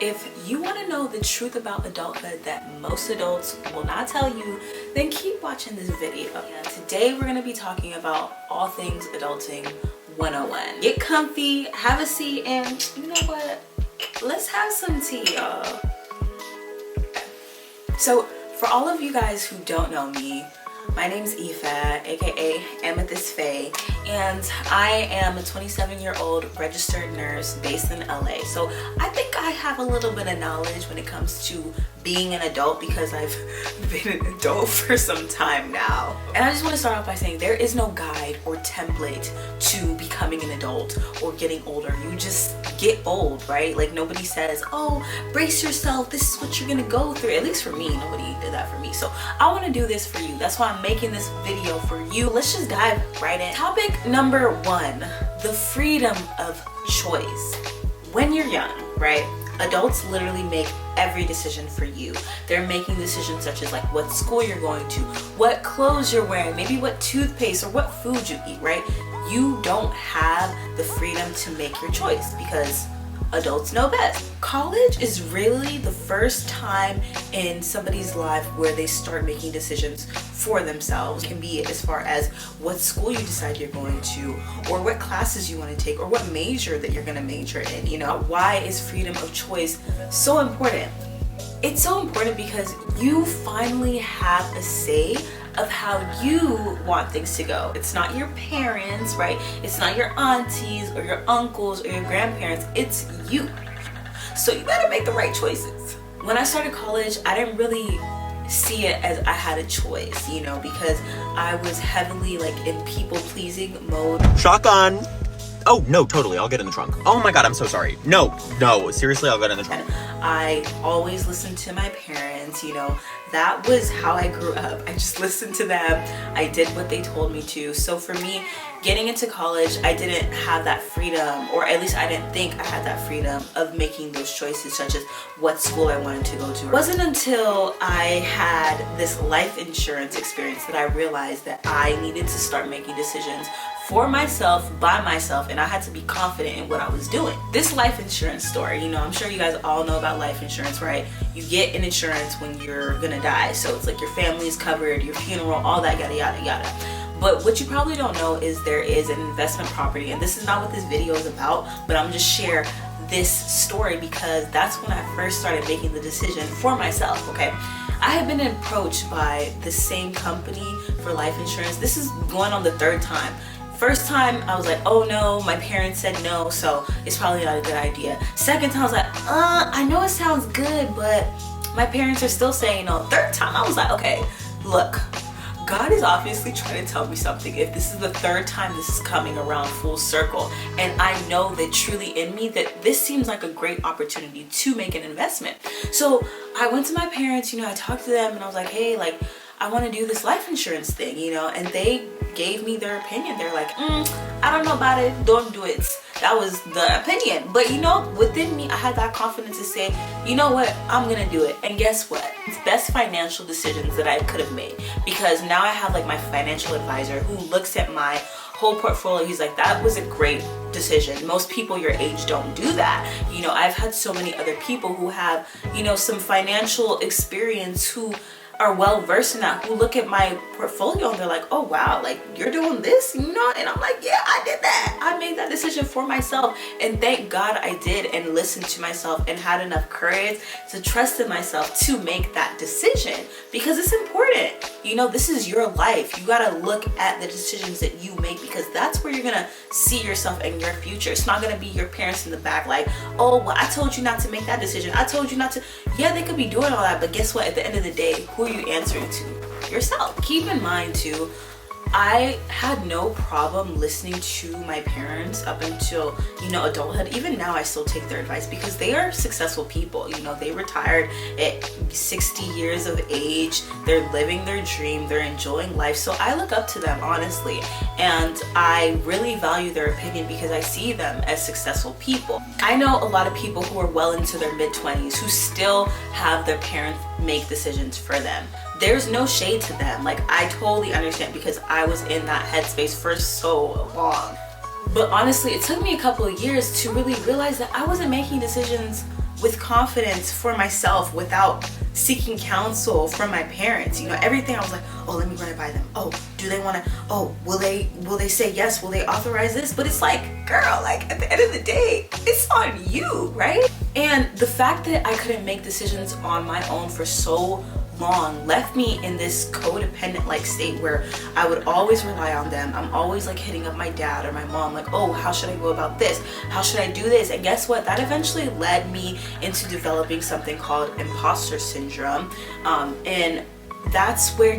If you want to know the truth about adulthood that most adults will not tell you, then keep watching this video. And today we're going to be talking about all things adulting 101. Get comfy, have a seat, and you know what? Let's have some tea, y'all. So for all of you guys who don't know me, my name's Aoife, aka Amethyst Faye, and I am a 27-year-old registered nurse based in LA. So I think I have a little bit of knowledge when it comes to being an adult because I've been an adult for some time now. And I just want to start off by saying there is no guide or template to becoming an adult or getting older. You just get old, right? Like nobody says, oh, brace yourself, this is what you're gonna go through. At least for me, nobody did that for me. So I want to do this for you. That's why I'm making this video for you. Let's just dive right in. Topic number 1, the freedom of choice. When you're young, right? Adults literally make every decision for you. They're making decisions such as like what school you're going to, what clothes you're wearing, maybe what toothpaste or what food you eat, right? You don't have the freedom to make your choice because adults know best. College is really the first time in somebody's life where they start making decisions for themselves. It can be as far as what school you decide you're going to, or what classes you want to take, or what major that you're going to major in. You know, why is freedom of choice so important? It's so important because you finally have a say of how you want things to go. It's not your parents, right? It's not your aunties or your uncles or your grandparents. It's you. So you gotta make the right choices. When I started college, I didn't really see it as I had a choice, you know, because I was heavily like in people-pleasing mode. Shotgun. Oh, no, totally. I'll get in the trunk. Oh my God, I'm so sorry. No, seriously, I'll get in the trunk. I always listened to my parents, you know, that was how I grew up. I just listened to them. I did what they told me to. So for me, getting into college, I didn't have that freedom, or at least I didn't think I had that freedom of making those choices, such as what school I wanted to go to. It wasn't until I had this life insurance experience that I realized that I needed to start making decisions for myself, by myself, and I had to be confident in what I was doing. This life insurance story, you know, I'm sure you guys all know about life insurance, right? You get an insurance when you're gonna die. So it's like your family's covered, your funeral, all that yada yada yada. But what you probably don't know is there is an investment property, and this is not what this video is about, but I'm just share this story because that's when I first started making the decision for myself, okay? I had been approached by the same company for life insurance. This is going on the 3rd time. First time, I was like, oh no, my parents said no, so it's probably not a good idea. Second time, I was like, I know it sounds good, but my parents are still saying no. 3rd time, I was like, okay, look, God is obviously trying to tell me something. If this is the 3rd time this is coming around full circle, and I know that truly in me that this seems like a great opportunity to make an investment. So I went to my parents, you know, I talked to them and I was like, hey, like, I want to do this life insurance thing, you know, and they gave me their opinion. They're like, I don't know about it, don't do it. That was the opinion. But you know, within me, I had that confidence to say, you know what, I'm gonna do it. And guess what? It's best financial decisions that I could have made, because now I have like my financial advisor who looks at my whole portfolio. He's like, that was a great decision. Most people your age don't do that. You know, I've had so many other people who have, you know, some financial experience who are well versed in that, who look at my portfolio and they're like, oh wow, like you're doing this, you know? And I'm like, yeah, I did that. I made that decision for myself, and thank God I did, and listened to myself and had enough courage to trust in myself to make that decision, because it's important. You know, this is your life. You gotta look at the decisions that you make, because that's where you're gonna see yourself and your future. It's not gonna be your parents in the back like, oh, well, I told you not to make that decision. I told you not to. Yeah, they could be doing all that, but guess what? At the end of the day, who are you answering to? Yourself. Keep in mind too, I had no problem listening to my parents up until, you know, adulthood. Even now I still take their advice because they are successful people. You know, they retired at 60 years of age. They're living their dream. They're enjoying life. So I look up to them, honestly. And I really value their opinion because I see them as successful people. I know a lot of people who are well into their mid-20s who still have their parents make decisions for them. There's no shade to them. Like, I totally understand because I was in that headspace for so long. But honestly, it took me a couple of years to really realize that I wasn't making decisions with confidence for myself without seeking counsel from my parents. You know, everything I was like, oh, let me run it by them. Oh, do they want to, oh, will they say yes? Will they authorize this? But it's like, girl, like at the end of the day, it's on you, right? And the fact that I couldn't make decisions on my own for so long left me in this codependent like state where I would always rely on them. I'm always like hitting up my dad or my mom like, oh, how should I go about this? How should I do this? And guess what? That eventually led me into developing something called imposter syndrome. And that's where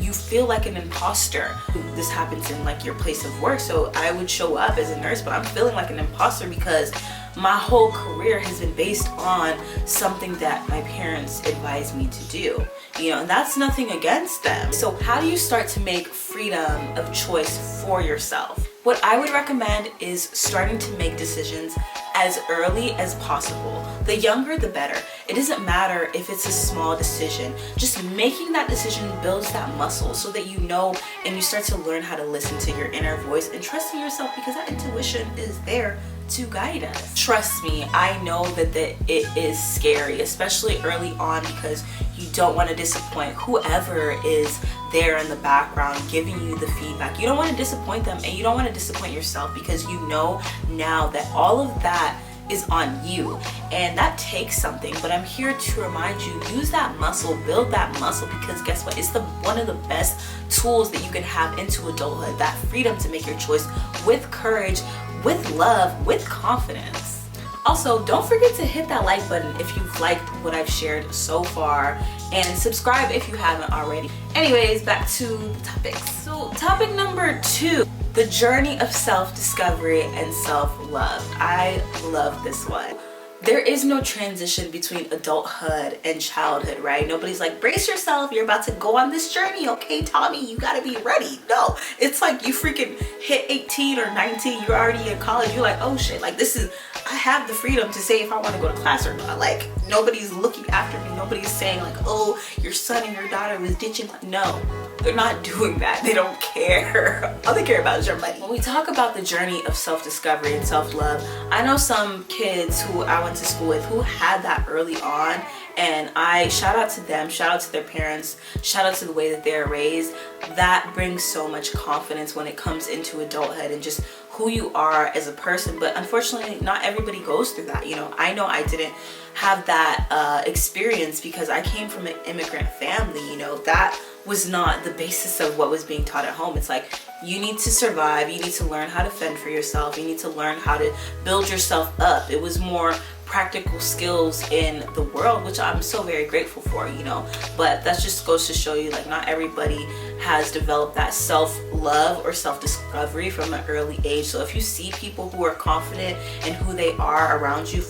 you feel like an imposter. This happens in like your place of work. So I would show up as a nurse, but I'm feeling like an imposter because my whole career has been based on something that my parents advised me to do, you know, and that's nothing against them. So how do you start to make freedom of choice for yourself? What I would recommend is starting to make decisions as early as possible. The younger, the better. It doesn't matter if it's a small decision. Just making that decision builds that muscle so that you know and you start to learn how to listen to your inner voice and trust in yourself, because that intuition is there to guide us. Trust me, I know that it is scary, especially early on, because you don't want to disappoint whoever is there in the background giving you the feedback. You don't want to disappoint them, and you don't want to disappoint yourself, because you know now that all of that is on you, and that takes something. But I'm here to remind you, use that muscle, build that muscle, because guess what? It's one of the best tools that you can have into adulthood, that freedom to make your choice with courage, with love, with confidence. Also, don't forget to hit that like button if you've liked what I've shared so far, and subscribe if you haven't already. Anyways, back to the topics. So topic number 2, the journey of self-discovery and self-love. I love this one. There is no transition between adulthood and childhood, right? Nobody's like, brace yourself, you're about to go on this journey, okay, Tommy, you gotta be ready. No, it's like you freaking hit 18 or 19, you're already in college, you're like, oh shit, like this is, I have the freedom to say if I want to go to class or not. Like, nobody's looking after me, nobody's saying like, oh, your son and your daughter was ditching. No, they're not doing that. They don't care. All they care about is your money. When we talk about the journey of self-discovery and self-love, I know some kids who I went to school with who had that early on, and I shout out to them, shout out to their parents, shout out to the way that they're raised. That brings so much confidence when it comes into adulthood and just who you are as a person. But unfortunately, not everybody goes through that. You know I didn't have that experience because I came from an immigrant family. You know, that was not the basis of what was being taught at home. It's like, you need to survive, you need to learn how to fend for yourself, you need to learn how to build yourself up. It was more practical skills in the world, which I'm so very grateful for, you know. But that just goes to show you, like, not everybody has developed that self-love or self-discovery from an early age. So if you see people who are confident in who they are around you,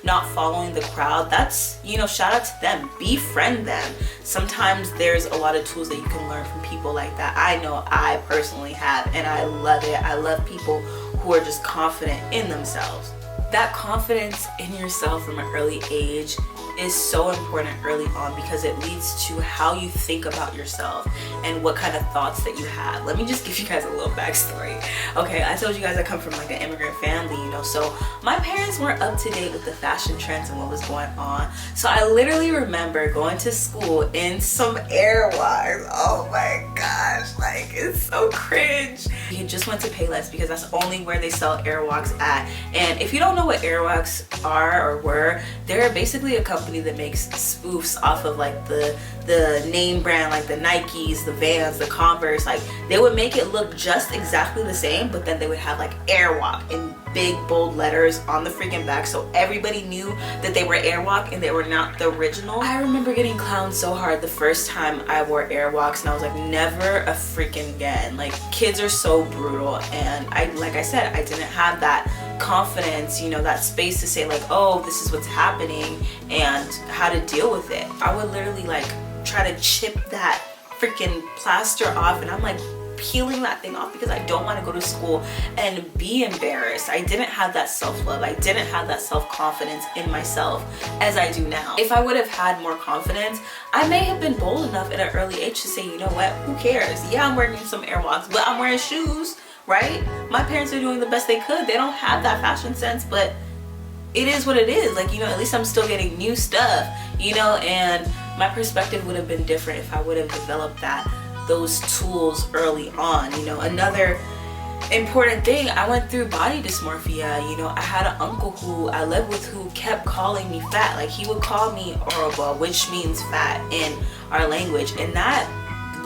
not following the crowd, that's, you know, shout out to them, befriend them. Sometimes there's a lot of tools that you can learn from people like that. I know I personally have, and I love it. I love people who are just confident in themselves. That confidence in yourself from an early age is so important early on, because it leads to how you think about yourself and what kind of thoughts that you have. Let me just give you guys a little backstory. Okay, I told you guys I come from like an immigrant family, you know, so my parents weren't up to date with the fashion trends and what was going on. So I literally remember going to school in some Airwalks. Oh my gosh, like, it's so cringe. You just went to Payless because that's only where they sell Airwalks at. And if you don't know what Airwalks are or were, they're basically a company that makes spoofs off of like the name brand, like the Nikes, the Vans, the Converse. Like, they would make it look just exactly the same, but then they would have like Airwalk in big bold letters on the freaking back, so everybody knew that they were Airwalk and they were not the original. I remember getting clowned so hard the first time I wore Airwalks, and I was like, never a freaking again. Like, kids are so brutal, and like I said, I didn't have that confidence, you know, that space to say like, oh, this is what's happening and how to deal with it. I would literally like try to chip that freaking plaster off, and I'm like peeling that thing off because I don't want to go to school and be embarrassed. I didn't have that self-love. I didn't have that self-confidence in myself as I do now. If I would have had more confidence, I may have been bold enough at an early age to say, you know what, who cares? Yeah, I'm wearing some Airwalks, but I'm wearing shoes, right? My parents are doing the best they could. They don't have that fashion sense, but it is what it is. Like, you know, at least I'm still getting new stuff, you know, and my perspective would have been different if I would have developed those tools early on. You know, another important thing, I went through body dysmorphia. You know, I had an uncle who I lived with who kept calling me fat. Like, he would call me oroba, which means fat in our language, and that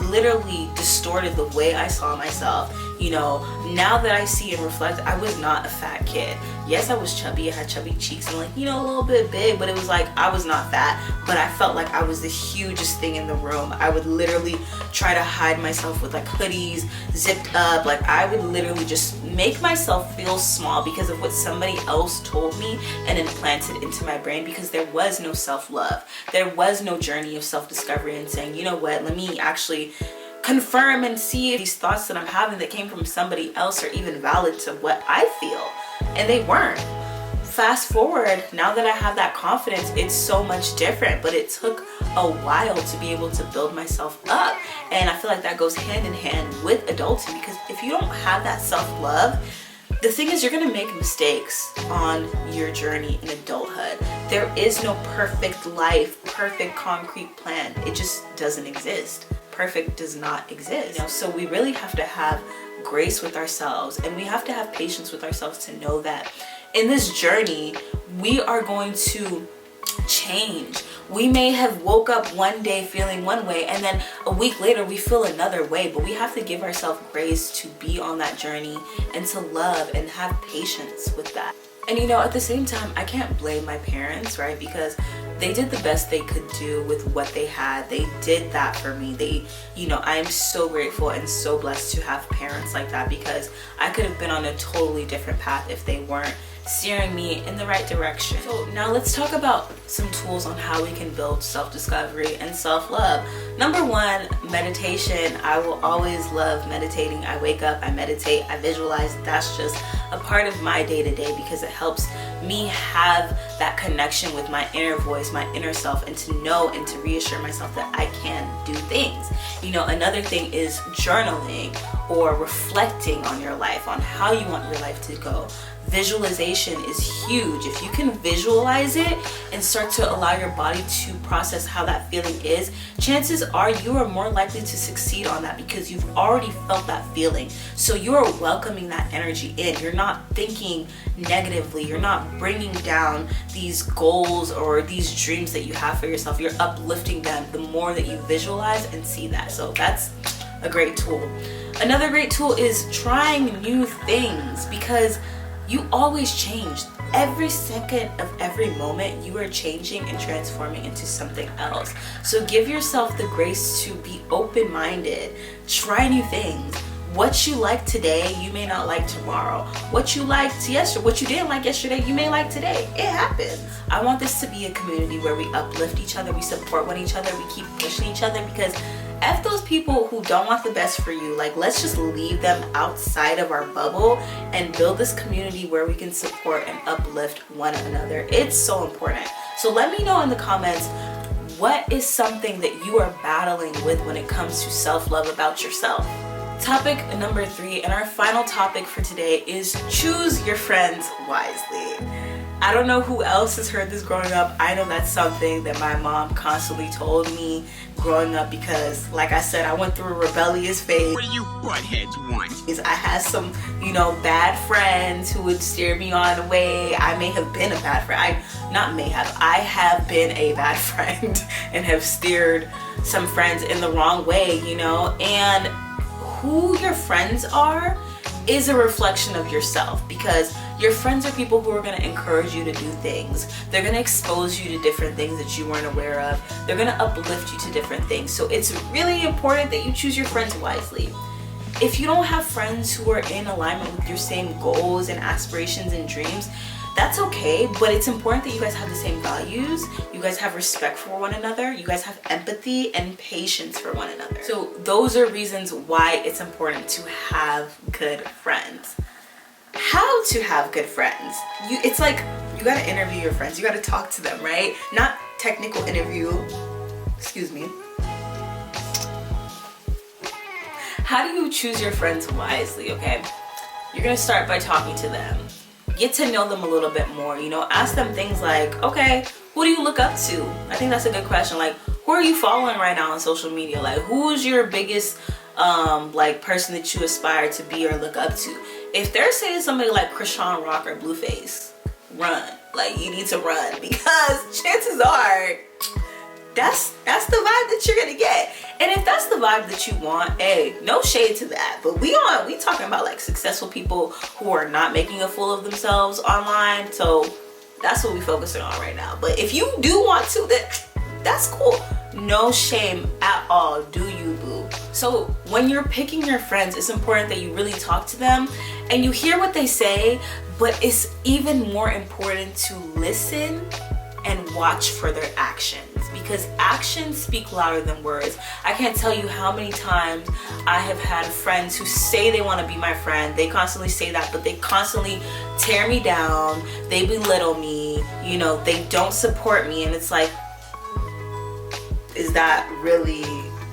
literally distorted the way I saw myself. You know, now that I see and reflect, I was not a fat kid. Yes, I was chubby, I had chubby cheeks and, like, you know, a little bit big, but it was like I was not fat, but I felt like I was the hugest thing in the room. I would literally try to hide myself with like hoodies zipped up. Like, I would literally just make myself feel small because of what somebody else told me and implanted into my brain, because there was no self-love. There was no journey of self-discovery and saying, you know what, let me actually confirm and see if these thoughts that I'm having that came from somebody else are even valid to what I feel. And they weren't. Fast forward, now that I have that confidence, it's so much different, but it took a while to be able to build myself up. And I feel like that goes hand in hand with adulting, because if you don't have that self-love, the thing is, you're gonna make mistakes on your journey in adulthood. There is no perfect life, perfect concrete plan. It just doesn't exist. Perfect does not exist. You know, so we really have to have grace with ourselves, and we have to have patience with ourselves to know that in this journey, we are going to change. We may have woke up one day feeling one way, and then a week later we feel another way, but we have to give ourselves grace to be on that journey and to love and have patience with that. And you know, at the same time, I can't blame my parents, right? Because they did the best they could do with what they had. They did that for me. You know, I'm so grateful and so blessed to have parents like that, because I could have been on a totally different path if they weren't steering me in the right direction. So now let's talk about some tools on how we can build self-discovery and self-love. Number one, meditation. I will always love meditating. I wake up, I meditate, I visualize. That's just a part of my day-to-day, because it helps me have that connection with my inner voice, my inner self, and to know and to reassure myself that I can do things. You know, another thing is journaling or reflecting on your life, on how you want your life to go. Visualization is huge. If you can visualize it and start to allow your body to process how that feeling is, chances are you are more likely to succeed on that, because you've already felt that feeling. So you are welcoming that energy in. You're not thinking negatively. You're not bringing down these goals or these dreams that you have for yourself. You're uplifting them the more that you visualize and see that. So that's a great tool. Another great tool is trying new things, because you always change. Every second of every moment, you are changing and transforming into something else. So give yourself the grace to be open-minded. Try new things. What you like today, you may not like tomorrow. What you liked yesterday, what you didn't like yesterday, you may like today. It happens. I want this to be a community where we uplift each other, we support one each other, we keep pushing each other, because F those people who don't want the best for you. Like, let's just leave them outside of our bubble and build this community where we can support and uplift one another. It's so important. So let me know in the comments, what is something that you are battling with when it comes to self-love about yourself? Topic number 3, and our final topic for today, is choose your friends wisely. I don't know who else has heard this growing up. I know that's something that my mom constantly told me growing up, because like I said, I went through a rebellious phase. What do you buttheads want? I had some, you know, bad friends who would steer me on the way. I may have been a bad friend. I have been a bad friend and have steered some friends in the wrong way, you know, and who your friends are is a reflection of yourself, because your friends are people who are going to encourage you to do things. They're going to expose you to different things that you weren't aware of. They're going to uplift you to different things. So it's really important that you choose your friends wisely. If you don't have friends who are in alignment with your same goals and aspirations and dreams, that's okay, but it's important that you guys have the same values, you guys have respect for one another, you guys have empathy and patience for one another. So those are reasons why it's important to have good friends. How to have good friends? It's like, you gotta interview your friends, you gotta talk to them, right? Not technical interview, excuse me. How do you choose your friends wisely, okay? You're gonna start by talking to them. get to know them a little bit more. You know, ask them things like, okay, who do you look up to? I think that's a good question. Like, who are you following right now on social media? Like, who is your biggest like person that you aspire to be or look up to? If they're saying somebody like Krishan Rock or Blueface, run. Like, you need to run, because chances are that's the vibe that you're gonna get. And if that's the vibe that you want, hey, no shade to that, but we talking about like successful people who are not making a fool of themselves online. So that's what we focusing on right now. But if you do want to, then that's cool. No shame at all. Do you, boo? So when you're picking your friends, it's important that you really talk to them and you hear what they say, but it's even more important to listen and watch for their actions, because actions speak louder than words. I can't tell you how many times I have had friends who say they want to be my friend. They constantly say that, but they constantly tear me down. They belittle me. You know, they don't support me. And it's like, is that really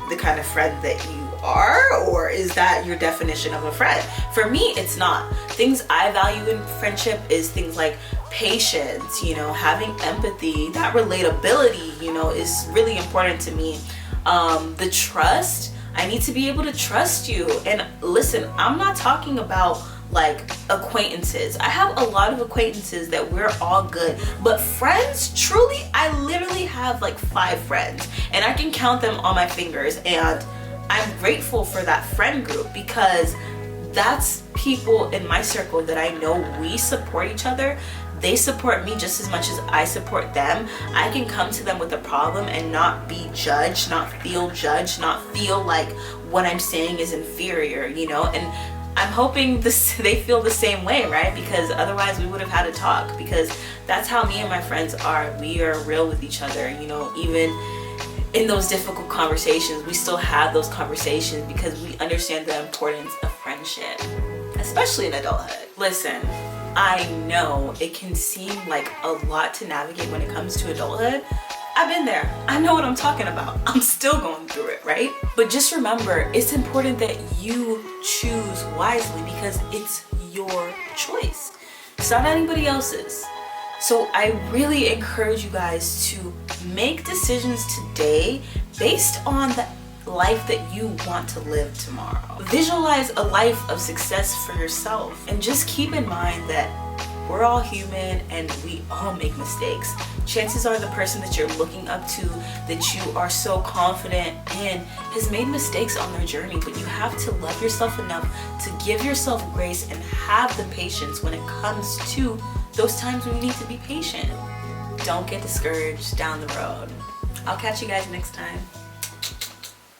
the kind of friend that you are, or is that your definition of a friend? For me, it's not. Things I value in friendship is things like patience, you know, having empathy, that relatability, you know, is really important to me. The trust, I need to be able to trust you. And listen, I'm not talking about like acquaintances. I have a lot of acquaintances that we're all good, but friends, truly, I literally have like 5 friends and I can count them on my fingers, and I'm grateful for that friend group, because that's people in my circle that I know we support each other. They support me just as much as I support them. I can come to them with a problem and not be judged, not feel like what I'm saying is inferior, you know? And I'm hoping they feel the same way, right? Because otherwise we would have had to talk, because that's how me and my friends are. We are real with each other, you know, even in those difficult conversations, we still have those conversations because we understand the importance of friendship, especially in adulthood. Listen, I know it can seem like a lot to navigate when it comes to adulthood. I've been there. I know what I'm talking about. I'm still going through it, right? But just remember, it's important that you choose wisely, because it's your choice. It's not anybody else's. So I really encourage you guys to make decisions today based on the life that you want to live tomorrow. Visualize a life of success for yourself, and just keep in mind that we're all human and we all make mistakes. Chances are the person that you're looking up to, that you are so confident in, has made mistakes on their journey, but you have to love yourself enough to give yourself grace and have the patience when it comes to those times when you need to be patient. Don't get discouraged down the road. I'll catch you guys next time.